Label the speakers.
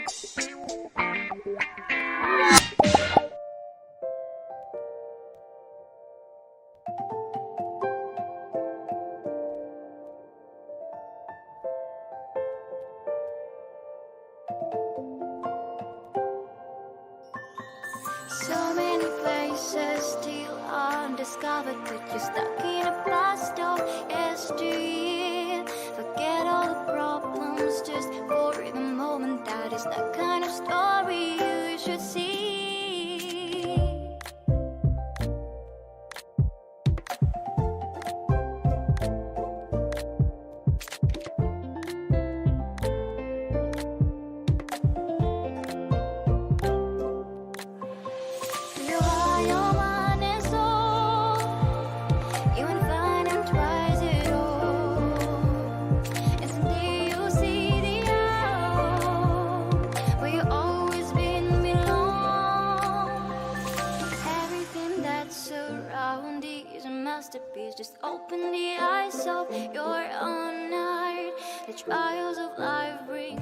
Speaker 1: So many places still undiscovered, but you're stuck in a blast of yesteryear. Forget all the problems just for the moment. That is the kind of story you should see. Masterpiece, just open the eyes of your own heart. The trials of life bring